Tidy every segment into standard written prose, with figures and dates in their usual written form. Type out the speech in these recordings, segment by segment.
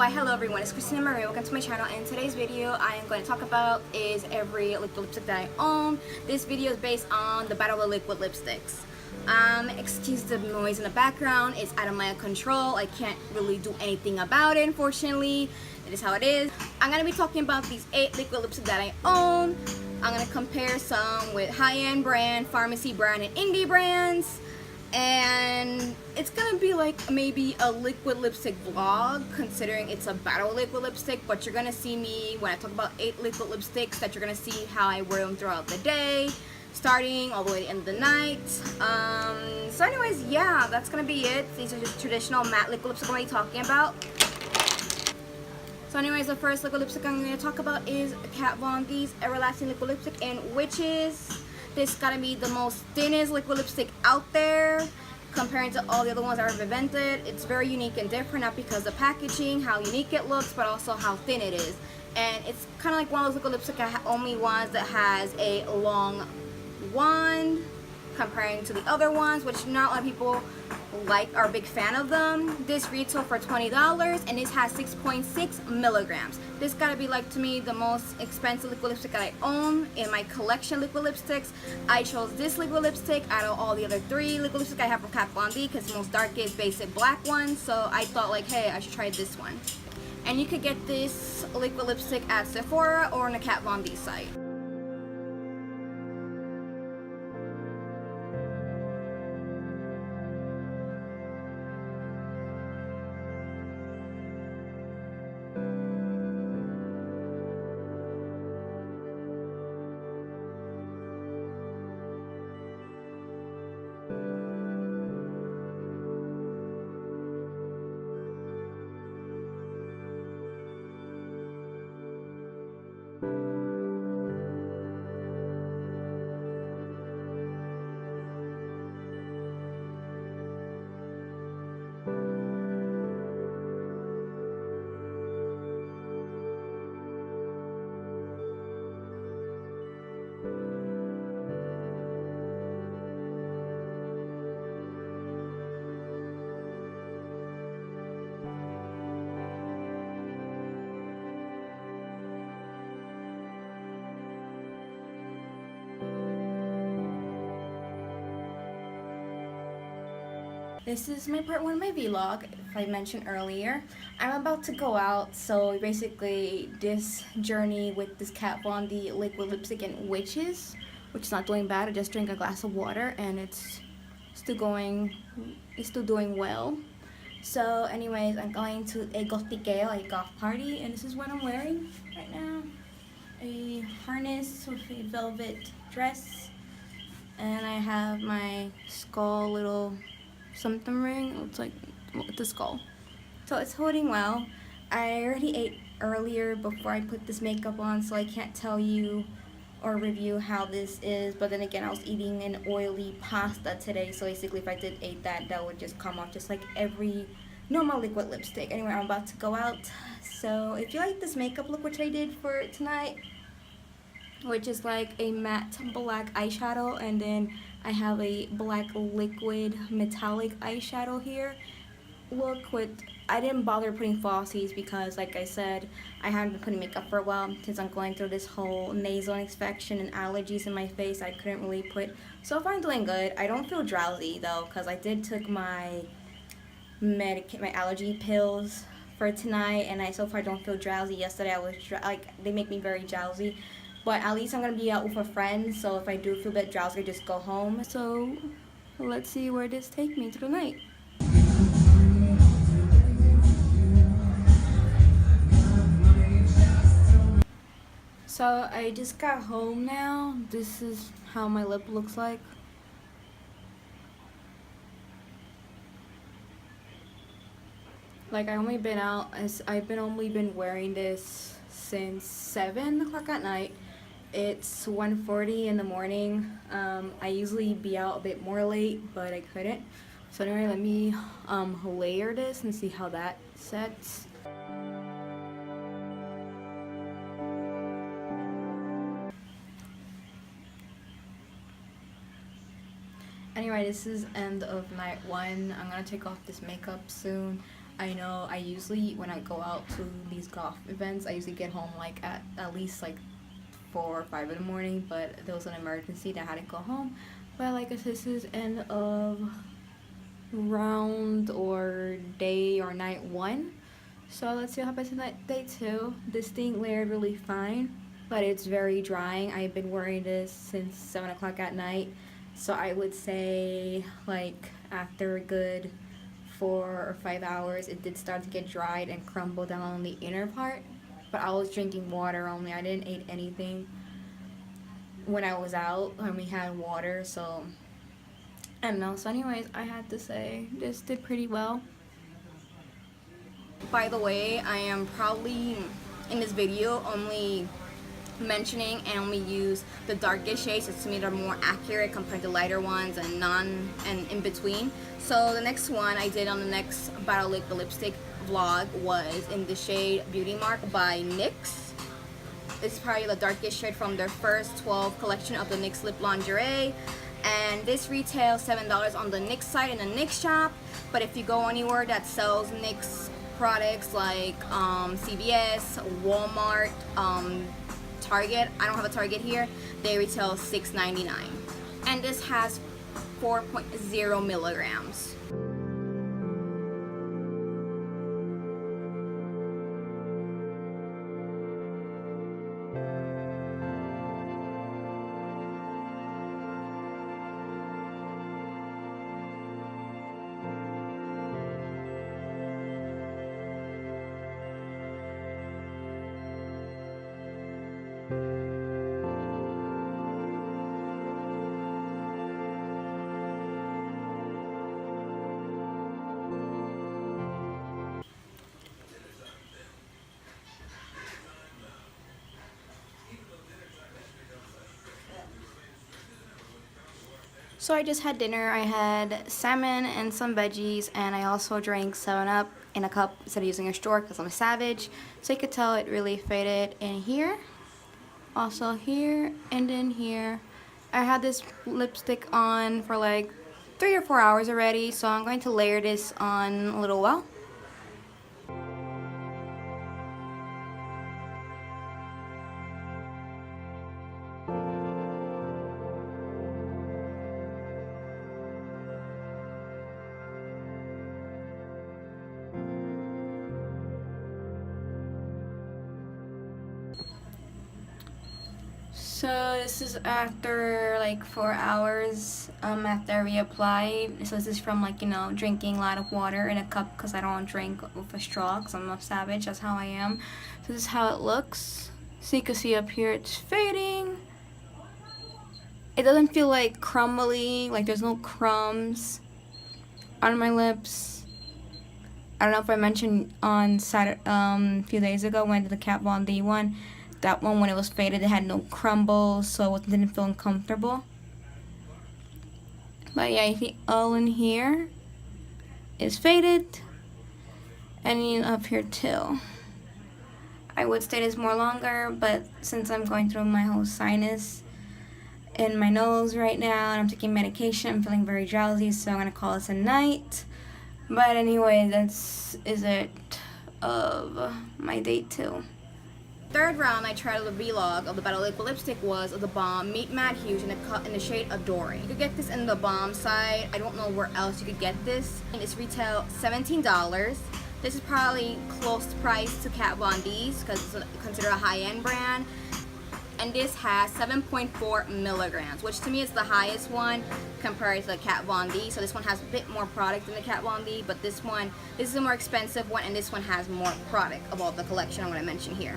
Why hello everyone, it's Krystina. Welcome to my channel, and today's video I am going to talk about is every liquid lipstick that I own. This video is based on the Battle of Liquid Lipsticks. Excuse the noise in the background, it's out of my control. I can't really do anything about it, unfortunately. It is how it is. I'm going to be talking about these 8 liquid lipsticks that I own. I'm going to compare some with high-end brand, pharmacy brand, and indie brands. And it's gonna be like maybe a liquid lipstick vlog, considering it's a battle liquid lipstick, but you're gonna see me when I talk about 8 liquid lipsticks, that you're gonna see how I wear them throughout the day, starting all the way to the end of the night. So anyways, yeah, that's gonna be it. These are just traditional matte liquid lipstick I'm gonna be talking about. So anyways, the first liquid lipstick I'm gonna talk about is Kat Von D's Everlasting Liquid Lipstick in Witches. This gotta be the most thinnest liquid lipstick out there comparing to all the other ones that are invented. It's very unique and different, not because of the packaging, how unique it looks, but also how thin it is. And it's kind of like one of those liquid lipstick only ones that has a long wand comparing to the other ones, which not a lot of people are a big fan of them. This retail for $20, and this has 6.6 milligrams. This gotta be, like, to me, the most expensive liquid lipstick that I own in my collection of liquid lipsticks. I chose this liquid lipstick out of all the other 3 liquid lipsticks I have from Kat Von D, because it's the most darkest basic black one, so I thought, like, hey, I should try this one. And you could get this liquid lipstick at Sephora or on the Kat Von D site. This is my part 1 of my vlog. If I mentioned earlier, I'm about to go out, so basically this journey with this Kat Von D liquid lipstick in Witches, which is not doing bad. I just drank a glass of water and it's still doing well. So anyways, I'm going to a Gothiqueo, a goth party, and this is what I'm wearing right now. A harness with a velvet dress, and I have my skull little something ring. It's like with the skull, so it's holding well. I already ate earlier before I put this makeup on, so I can't tell you or review how this is, but then again, I was eating an oily pasta today, so basically if I did eat that, that would just come off just like every normal liquid lipstick. Anyway, I'm about to go out, so if you like this makeup look which I did for tonight, which is like a matte black eyeshadow, and then I have a black liquid metallic eyeshadow here. Look, I didn't bother putting falsies because, like I said, I haven't been putting makeup for a while since I'm going through this whole nasal infection and allergies in my face. I couldn't really put. So far I'm doing good. I don't feel drowsy though, because I did took my allergy pills for tonight, and so far I don't feel drowsy. Yesterday I was they make me very drowsy. But at least I'm going to be out with a friend, so if I do feel a bit drowsy, I just go home. So let's see where this takes me through the night. So I just got home now. This is how my lip looks like. Like, I've only been wearing this since 7 o'clock at night. It's 1:40 in the morning. I usually be out a bit more late, but I couldn't. So anyway, let me layer this and see how that sets. Anyway, this is end of night 1. I'm gonna take off this makeup soon. I know I usually, when I go out to these Goth events, I usually get home like at least like 4 or 5 in the morning, but there was an emergency that I had to go home. But like I said, this is end of round or day or night 1. So let's see what happens in day 2. This thing layered really fine, but it's very drying. I've been wearing this since 7 o'clock at night. So I would say like after a good 4 or 5 hours, it did start to get dried and crumble down on the inner part. But I was drinking water only. I didn't eat anything when I was out, when we had water. So I don't know. So anyways, I had to say this did pretty well. By the way, I am probably in this video only mentioning and only use the darkest shades, so to me they're more accurate compared to lighter ones and in between. So the next one I did on the next Battle Liquid Lipstick vlog was in the shade Beauty Mark by NYX. This is probably the darkest shade from their first 12 collection of the NYX Lip Lingerie. And this retails $7 on the NYX site in the NYX shop. But if you go anywhere that sells NYX products like CVS, Walmart, Target, I don't have a Target here, they retail $6.99. And this has 4.0 milligrams. So I just had dinner. I had salmon and some veggies, and I also drank 7-Up in a cup instead of using a straw because I'm a savage. So you could tell it really faded in here, also here, and then here. I had this lipstick on for like 3 or 4 hours already, so I'm going to layer this on a little while. So this is after like 4 hours after I reapply. So this is from like, you know, drinking a lot of water in a cup because I don't drink with a straw because I'm a savage. That's how I am. So this is how it looks. So you can see up here it's fading. It doesn't feel like crumbly, like there's no crumbs on my lips. I don't know if I mentioned on Saturday, a few days ago when I did the Kat Von D one. That one, when it was faded, it had no crumbles, so it didn't feel uncomfortable. But yeah, I think all in here is faded, and up here too. I would stay this more longer, but since I'm going through my whole sinus in my nose right now, and I'm taking medication, I'm feeling very drowsy, so I'm gonna call this a night. But anyway, that's it of my day 2. Third round I tried the vlog of the Battle Liquid lipstick was of the Balm Meet Matte Hughes in the shade Adoring. You could get this in the Balm side. I don't know where else you could get this. And it's retail $17. This is probably close price to Kat Von D's because it's considered a high-end brand. And this has 7.4 milligrams, which to me is the highest one compared to the Kat Von D. So this one has a bit more product than the Kat Von D, but this is a more expensive one, and this one has more product of all the collection I'm going to mention here.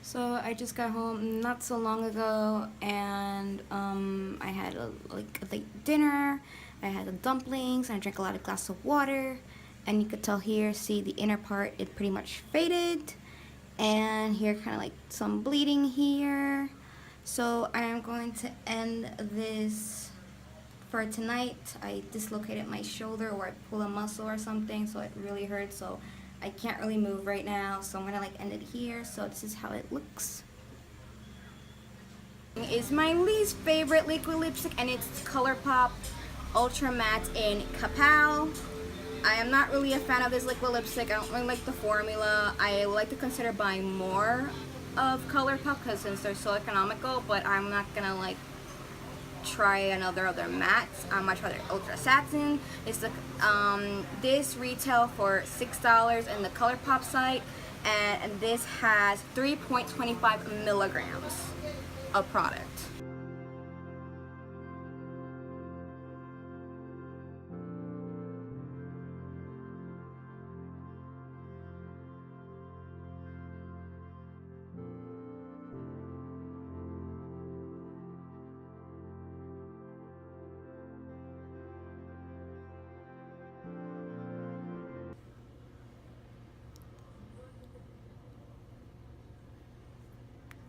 So I just got home not so long ago, and I had a late dinner. I had the dumplings, and I drank a lot of glass of water. And you could tell here, see the inner part, it pretty much faded. And here, kind of like some bleeding here. So I am going to end this for tonight. I dislocated my shoulder, or I pulled a muscle or something, so it really hurts. So I can't really move right now, so I'm gonna like end it here. So this is how it looks. Is my least favorite liquid lipstick, and it's ColourPop Ultra Matte in Kapow. I am not really a fan of this liquid lipstick. I don't really like the formula. I like to consider buying more of ColourPop because since they're so economical, but I'm not gonna like try other mattes. I'm much rather Ultra Satin. It's the this retail for $6 in the ColourPop site, and this has 3.25 milligrams of product.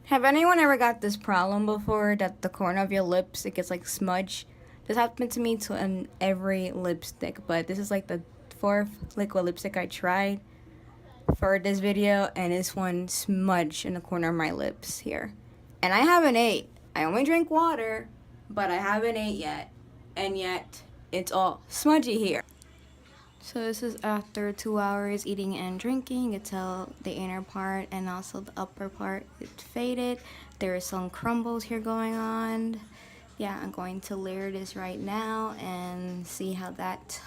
Have anyone ever got this problem before, that the corner of your lips, it gets like smudge? This happened to me in every lipstick, but this is like the 4th liquid lipstick I tried for this video, and this one smudged in the corner of my lips here. And I haven't ate. I only drink water, but I haven't ate yet, and yet it's all smudgy here. So this is after 2 hours eating and drinking. You can tell the inner part and also the upper part, it faded. There are some crumbles here going on. Yeah, I'm going to layer this right now and see how that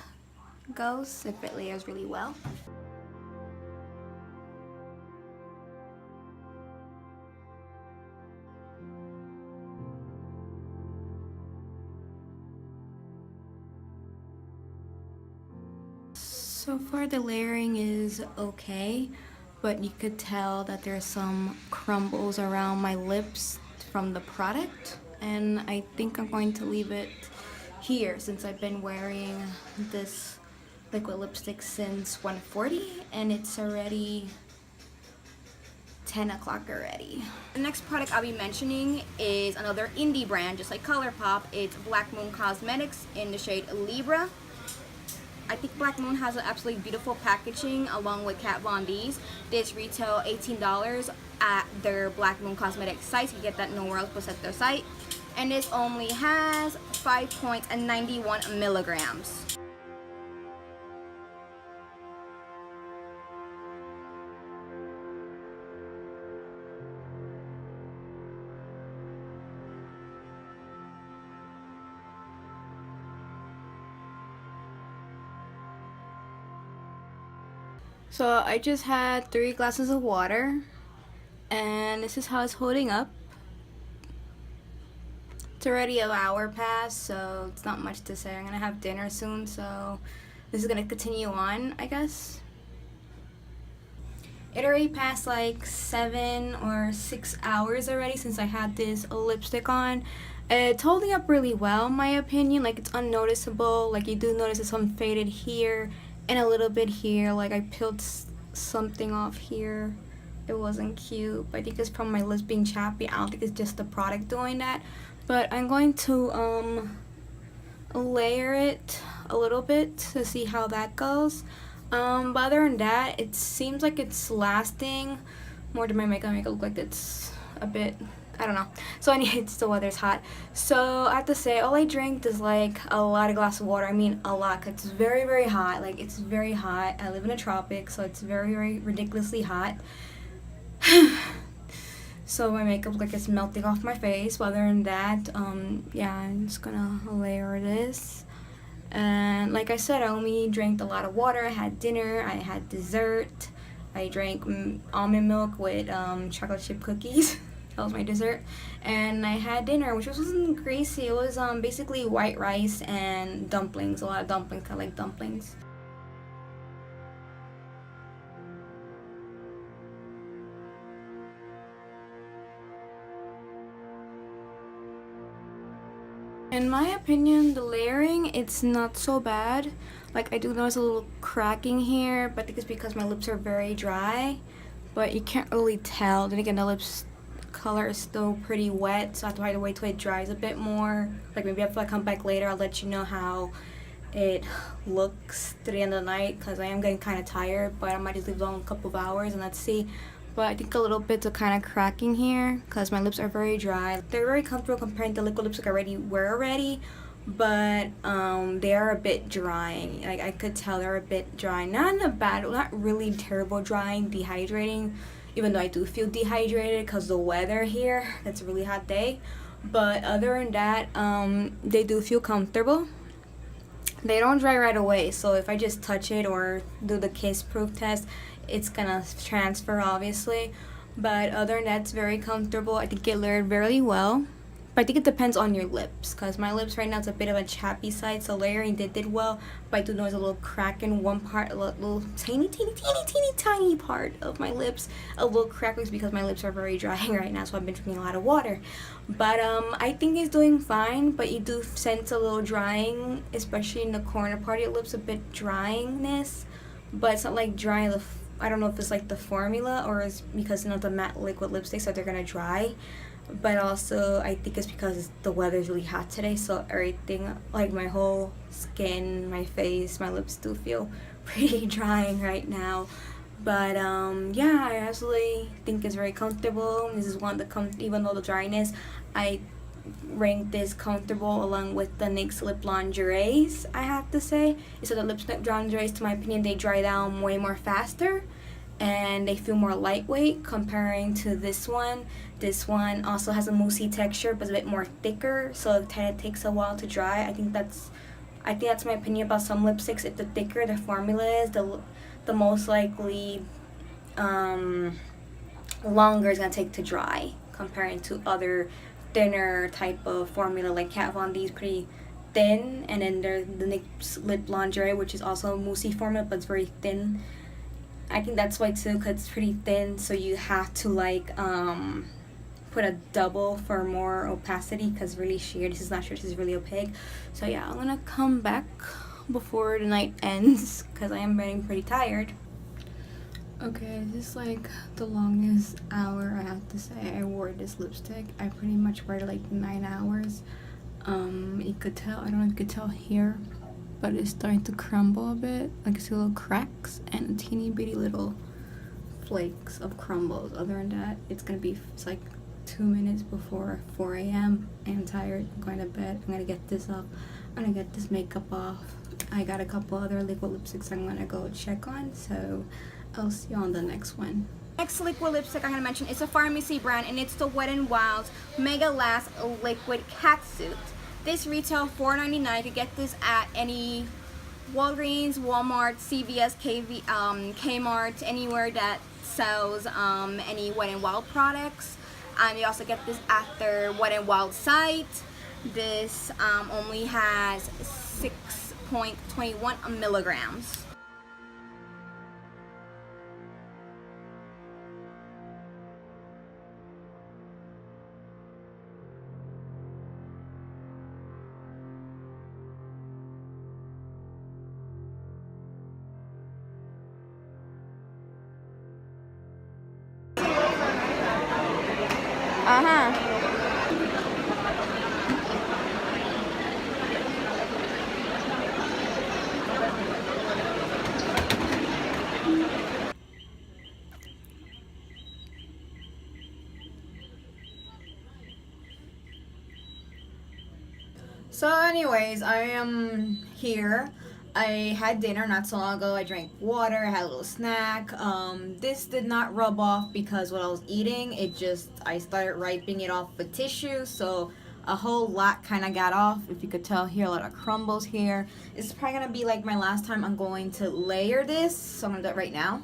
goes, if it layers really well. So far the layering is okay, but you could tell that there's some crumbles around my lips from the product, and I think I'm going to leave it here since I've been wearing this liquid lipstick since 1:40 and it's already 10 o'clock already. The next product I'll be mentioning is another indie brand, just like ColourPop. It's Black Moon Cosmetics in the shade Libra. I think Black Moon has an absolutely beautiful packaging along with Kat Von D's. This retail $18 at their Black Moon Cosmetics site. You can get that nowhere else but at their site. And this only has 5.91 milligrams. So I just had 3 glasses of water, and this is how it's holding up. It's already an hour past, so it's not much to say. I'm gonna have dinner soon, so this is gonna continue on, I guess. It already passed like 7 or 6 hours already since I had this lipstick on. It's holding up really well, in my opinion. Like, it's unnoticeable. Like, you do notice it's some faded here and a little bit here. Like, I peeled something off here. It wasn't cute, but I think it's from my lips being chappy. I don't think it's just the product doing that. But I'm going to layer it a little bit to see how that goes. But other than that, it seems like it's lasting more than my makeup. Make it look like it's a bit, I don't know. So anyway, it's the weather's hot. So I have to say, all I drank is like a lot of glass of water. I mean a lot, because it's very, very hot. Like, it's very hot. I live in a tropic, so it's very, very ridiculously hot. So my makeup looks like it's melting off my face. But other than that, yeah, I'm just gonna layer this. And like I said, I only drank a lot of water. I had dinner, I had dessert. I drank almond milk with chocolate chip cookies. That was my dessert. And I had dinner, which wasn't greasy. It was basically white rice and dumplings. A lot of dumplings. I like dumplings. In my opinion, the layering, it's not so bad. Like, I do notice a little cracking here, but I think it's because my lips are very dry. But you can't really tell. Then again, the lips color is still pretty wet, so I have to wait till it dries a bit more. Like, maybe if I come back later, I'll let you know how it looks to the end of the night, because I am getting kind of tired, but I might just leave it on a couple of hours and let's see. But I think a little bits are kind of cracking here because my lips are very dry. They're very comfortable comparing to liquid lipstick I already wear already, but they are a bit drying. Like, I could tell they're a bit dry. Not in a bad, not really terrible drying, dehydrating, even though I do feel dehydrated because the weather here, it's a really hot day. But other than that, they do feel comfortable. They don't dry right away, so if I just touch it or do the kiss proof test, it's gonna transfer obviously. But other than that, it's very comfortable. I think it layered very well. But I think it depends on your lips, because my lips right now is a bit of a chappy side, so layering did well. But I do notice a little crack in one part, a little teeny tiny part of my lips. A little crack is because my lips are very dry right now, so I've been drinking a lot of water. But I think it's doing fine, but you do sense a little drying, especially in the corner part of your lips, a bit dryingness. But it's not like dry, I don't know if it's like the formula or is because the matte liquid lipsticks that they're gonna dry. But also I think it's because the weather's really hot today, so everything, like my whole skin, my face, my lips do feel pretty drying right now. But yeah, I absolutely think it's very comfortable. This is one of the even though the dryness, I rank this comfortable along with the NYX Lip Lingeries, I have to say. So the lipstick lingeries, to my opinion, they dry down way more faster and they feel more lightweight comparing to this one. This one also has a moussey texture but it's a bit more thicker, so it kind of takes a while to dry. I think that's my opinion about some lipsticks. If the thicker the formula is, the most likely longer it's gonna take to dry comparing to other thinner type of formula like Kat Von D's pretty thin, and then there's the NYX Lip Lingerie, which is also a moussey formula but it's very thin. I think that's why too, because it's pretty thin, so you have to like put a double for more opacity, because really sheer. This is not sheer, this is really opaque. So yeah, I'm gonna come back before the night ends because I am getting pretty tired. Okay, this is like the longest hour I have to say I wore this lipstick. I pretty much wore it like 9 hours. You could tell, I don't know if you could tell here, but it's starting to crumble a bit. Like, I see little cracks and teeny bitty little flakes of crumbles. Other than that, it's like 2 minutes before 4 a.m. I'm tired, I'm going to bed. I'm gonna get this up, I'm gonna get this makeup off. I got a couple other liquid lipsticks I'm gonna go check on, so I'll see you on the next one. Next liquid lipstick I'm gonna mention is a pharmacy brand, and it's the Wet n Wild's MegaLast Liquid Catsuit. This retails $4.99. You could get this at any Walgreens, Walmart, CVS, Kmart, anywhere that sells any Wet n Wild products. You also get this at their Wet n Wild site. This only has 6.21 milligrams. So anyways, I am here. I had dinner not so long ago. I drank water, I had a little snack. This did not rub off because what I was eating, I started wiping it off with tissue, so a whole lot kind of got off. If you could tell here, a lot of crumbles here. It's probably gonna be like my last time I'm going to layer this, so I'm gonna do it right now.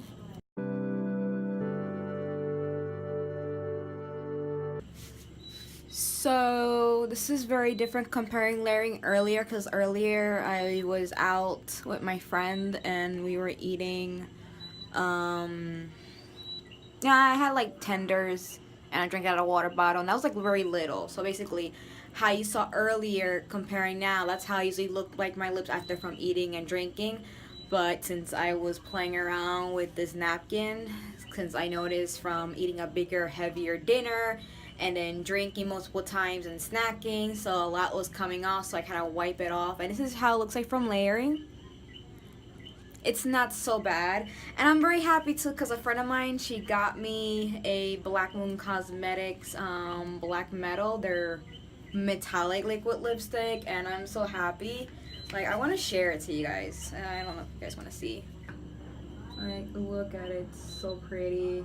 So this is very different comparing layering earlier, because earlier I was out with my friend and we were eating yeah, I had like tenders and I drank out of a water bottle, and that was like very little. So basically how you saw earlier comparing now, that's how I usually look like my lips after from eating and drinking. But since I was playing around with this napkin, since I noticed from eating a bigger, heavier dinner and then drinking multiple times and snacking, so a lot was coming off, so I kind of wipe it off. And this is how it looks like from layering. It's not so bad, and I'm very happy too because a friend of mine, she got me a Black Moon Cosmetics Black Metal, their metallic liquid lipstick, and I'm so happy. Like, I want to share it to you guys. I don't know if you guys want to see. Like, look at it, it's so pretty.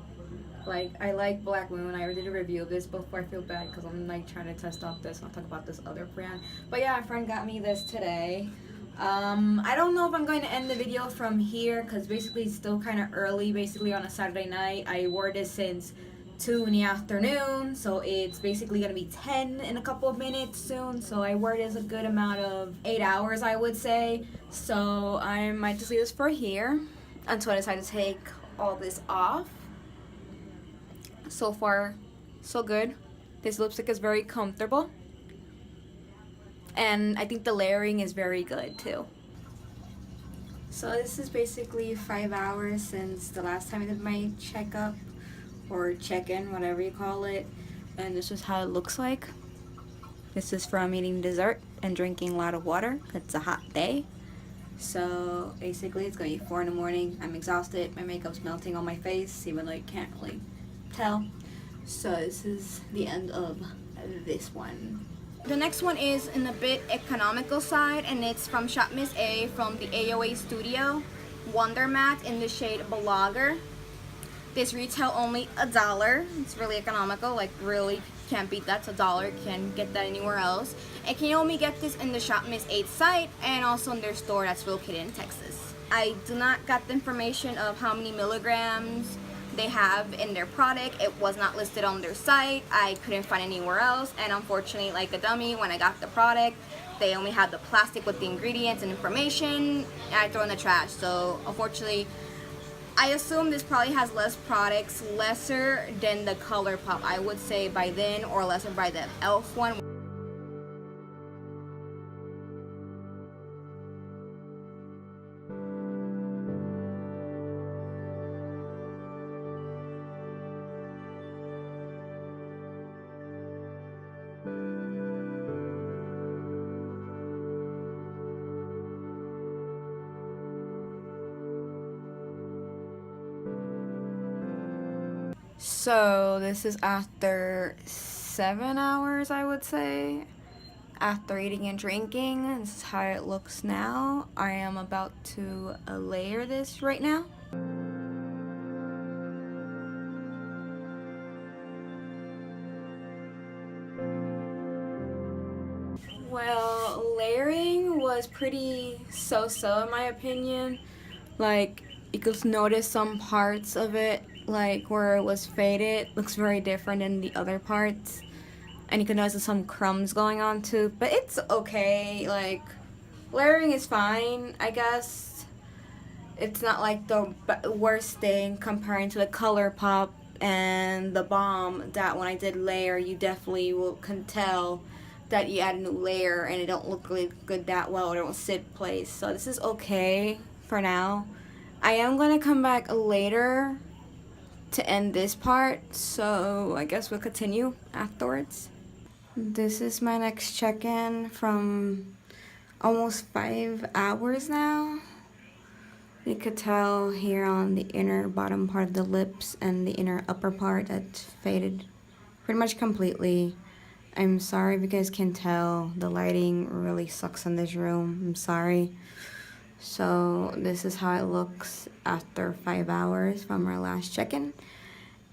Like, I like Black Moon. I already did a review of this before. I feel bad because I'm like trying to test out this and I'll talk about this other brand. But yeah, a friend got me this today. I don't know if I'm going to end the video from here because basically it's still kind of early, basically on a Saturday night. I wore this since 2 in the afternoon, so it's basically going to be 10 in a couple of minutes soon. So I wore this a good amount of 8 hours, I would say. So I might just leave this for here until I decide to take all this off. So far, so good. This lipstick is very comfortable. And I think the layering is very good too. So this is basically 5 hours since the last time I did my checkup or check-in, whatever you call it. And this is how it looks like. This is from eating dessert and drinking a lot of water. It's a hot day. So basically it's gonna be 4 in the morning. I'm exhausted. My makeup's melting on my face, even though you can't really tell. So this is the end of this one. The next one is in a bit economical side, and it's from Shop Miss A from the AOA Studio Wonder Matte in the shade Blogger. This retail only $1. It's really economical, like really can't beat that. It's $1. Can't get that anywhere else. And can you only get this in the Shop Miss A site and also in their store that's located in Texas. I do not got the information of how many milligrams they have in their product. It was not listed on their site. I couldn't find anywhere else, and unfortunately, like a dummy, when I got the product, they only had the plastic with the ingredients and information, and I throw in the trash. So unfortunately, I assume this probably has less products, lesser than the ColourPop, I would say by then, or lesser by the e.l.f. one. So this is after 7 hours, I would say, after eating and drinking. This is how it looks now. I am about to layer this right now. Well, layering was pretty so-so in my opinion. Like, you could notice some parts of it, like where it was faded, looks very different than the other parts. And you can notice some crumbs going on too, but it's okay. Like, layering is fine, I guess. It's not like the worst thing comparing to the ColourPop and the Balm, that when I did layer, you definitely can tell that you add a new layer and it don't look really good that well, or it don't sit place. So this is okay for now. I am gonna come back later to end this part, so I guess we'll continue afterwards. This is my next check-in from almost 5 hours now. You could tell here on the inner bottom part of the lips and the inner upper part that faded pretty much completely. I'm sorry if you guys can tell, the lighting really sucks in this room. I'm sorry. So this is how it looks after 5 hours from our last check-in.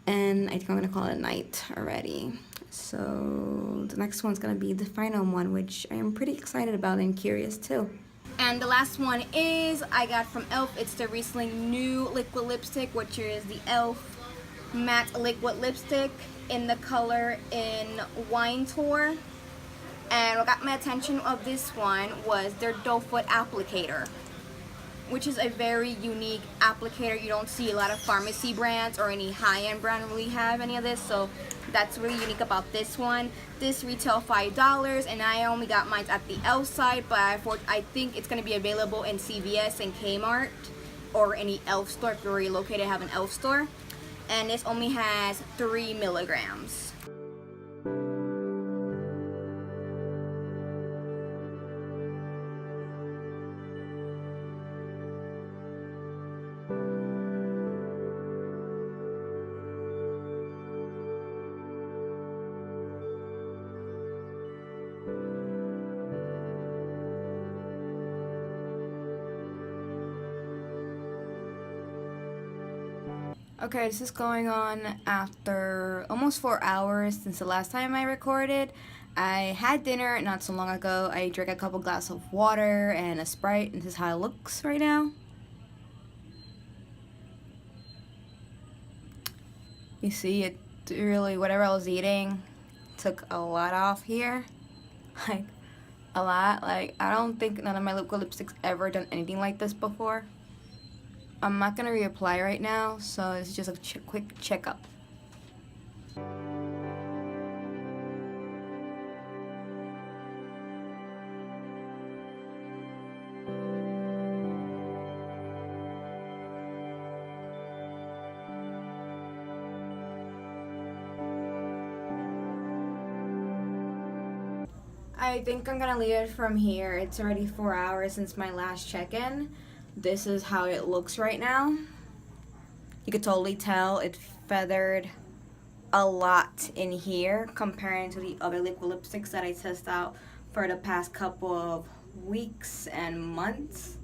And I think I'm gonna call it a night already. So the next one's gonna be the final one, which I am pretty excited about and curious too. And the last one is I got from e.l.f. It's the recently new liquid lipstick, which is the e.l.f. Matte Liquid Lipstick in the color in Wine Tour. And what got my attention of this one was their doe foot applicator. which is a very unique applicator. You don't see a lot of pharmacy brands or any high-end brand really have any of this, so that's really unique about this one. This retail $5, and I only got mine at the e.l.f. side, but I think it's going to be available in CVS and Kmart or any e.l.f. store if you're already located have an e.l.f. store. And this only has 3 milligrams. Okay, this is going on after almost 4 hours since the last time I recorded. I had dinner not so long ago. I drank a couple glasses of water and a Sprite, and this is how it looks right now. You see, it really, whatever I was eating took a lot off here. Like, a lot. Like, I don't think none of my liquid lipsticks ever done anything like this before. I'm not gonna reapply right now, so it's just a quick checkup. I think I'm gonna leave it from here. It's already 4 hours since my last check-in. This is how it looks right now. You could totally tell it feathered a lot in here comparing to the other liquid lipsticks that I test out for the past couple of weeks and months.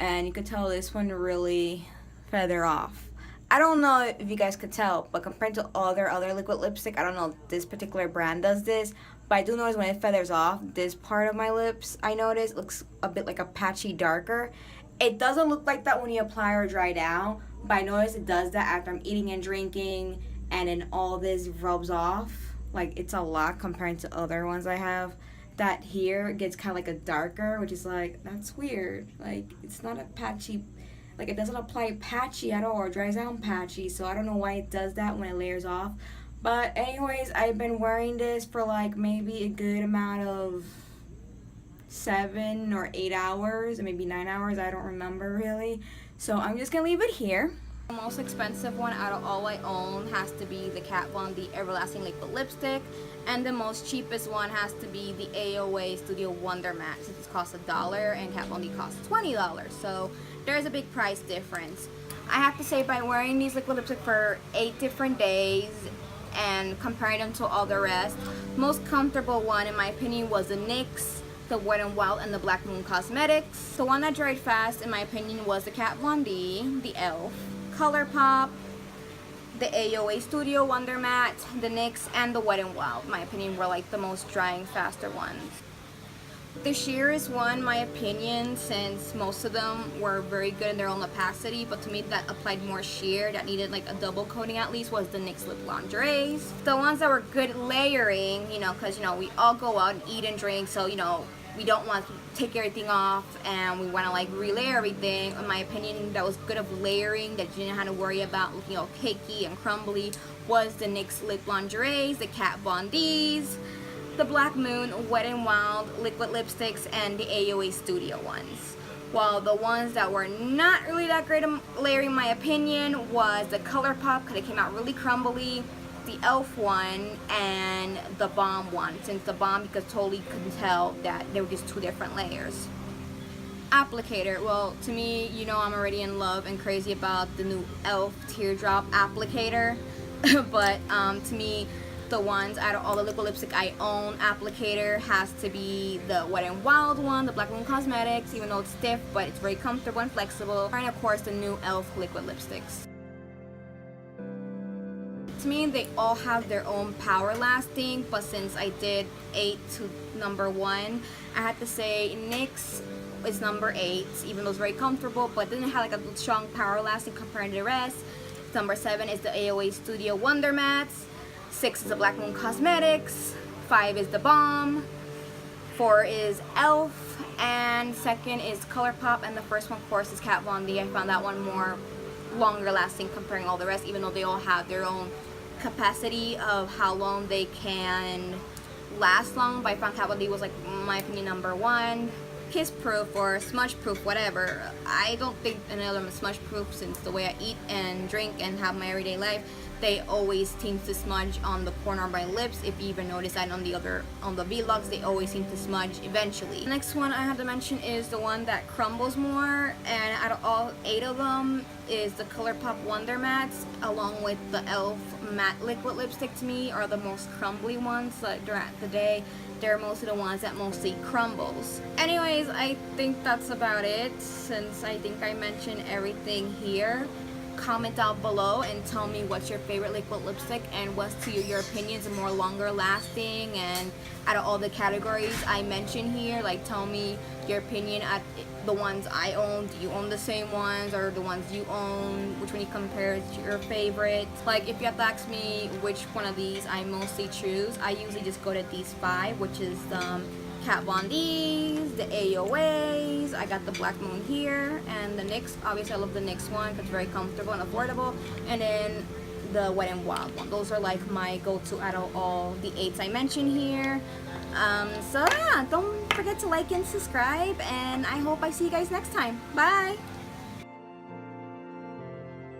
And you could tell this one really feather off. I don't know if you guys could tell, but compared to other liquid lipstick, I don't know if this particular brand does this, but I do notice when it feathers off, this part of my lips, I notice, looks a bit like a patchy darker. It doesn't look like that when you apply or dry down, but I notice it does that after I'm eating and drinking, and then all this rubs off. Like, it's a lot compared to other ones I have. That here gets kind of like a darker, which is like, that's weird. Like, it's not a patchy, like it doesn't apply patchy at all or dries down patchy, so I don't know why it does that when it layers off. But anyways, I've been wearing this for like maybe a good amount of 7 or 8 hours, or maybe 9 hours, I don't remember really. So I'm just gonna leave it here. The most expensive one out of all I own has to be the Kat Von D Everlasting Liquid Lipstick, and the most cheapest one has to be the AOA Studio Wonder Matte, since it costs $1 and Kat Von D costs $20. So there's a big price difference. I have to say, by wearing these liquid lipstick for 8 different days and comparing them to all the rest, most comfortable one in my opinion was the NYX, the Wet n Wild, and the Black Moon Cosmetics. The one that dried fast in my opinion was the Kat Von D, the e.l.f., ColourPop, the AOA Studio Wonder Matte, the NYX, and the Wet n Wild, in my opinion, were like the most drying faster ones. The sheerest one, my opinion, since most of them were very good in their own opacity, but to me that applied more sheer, that needed like a double coating at least, was the NYX Lip Lingeries. The ones that were good layering, you know, because, you know, we all go out and eat and drink, so, you know, we don't want to take everything off and we want to like relayer everything. In my opinion, that was good of layering, that you didn't have to worry about looking all cakey and crumbly, was the NYX Lip Lingeries, the Kat Von D's, the Black Moon, Wet n Wild liquid lipsticks, and the AOA Studio ones. While the ones that were not really that great of layering, in my opinion, was the ColourPop, because it came out really crumbly, the e.l.f. one, and the Balm one, since the Balm, you could totally couldn't tell that they were just 2 different layers. Applicator, well, to me, you know, I'm already in love and crazy about the new e.l.f. teardrop applicator, but to me, the ones out of all the liquid lipstick I own, applicator has to be the Wet n Wild one, the Black Moon Cosmetics, even though it's stiff, but it's very comfortable and flexible, and of course the new e.l.f. liquid lipsticks. To me, they all have their own power lasting, but since I did 8 to number 1, I had to say NYX is number 8, even though it's very comfortable, but didn't have like a strong power lasting compared to the rest. Number 7 is the AOA Studio Wonder Mattes. 6 is the Black Moon Cosmetics. 5 is the Balm. 4 is Elf, and second is ColourPop, and the first one, of course, is Kat Von D. I found that one more longer lasting comparing all the rest, even though they all have their own capacity of how long they can last long. But I found Kat Von D was, like, in my opinion, number 1. Kiss proof or smudge proof, whatever. I don't think any of them is smudge proof, since the way I eat and drink and have my everyday life, they always seem to smudge on the corner of my lips. If you even notice that on the vlogs, they always seem to smudge eventually. The next one I have to mention is the one that crumbles more, and out of all 8 of them is the ColourPop Wonder Mattes, along with the Elf Matte Liquid Lipstick. To me are the most crumbly ones. Like throughout the day, they're mostly the ones that mostly crumbles. Anyways, I think that's about it, since I think I mentioned everything here. Comment down below and tell me what's your favorite liquid lipstick, and what's to your opinions more longer lasting, and out of all the categories I mentioned here, like, tell me your opinion at the ones I own. Do you own the same ones, or the ones you own, which one you compare to your favorite? Like, if you have to ask me which one of these I mostly choose, I usually just go to these 5, which is the Kat Von D's, the AOAs, I got the Black Moon here, and the NYX. Obviously I love the NYX one because it's very comfortable and affordable, and then the Wet n Wild one. Those are like my go-to out of all the 8s I mentioned here. So yeah, don't forget to like and subscribe, and I hope I see you guys next time. Bye!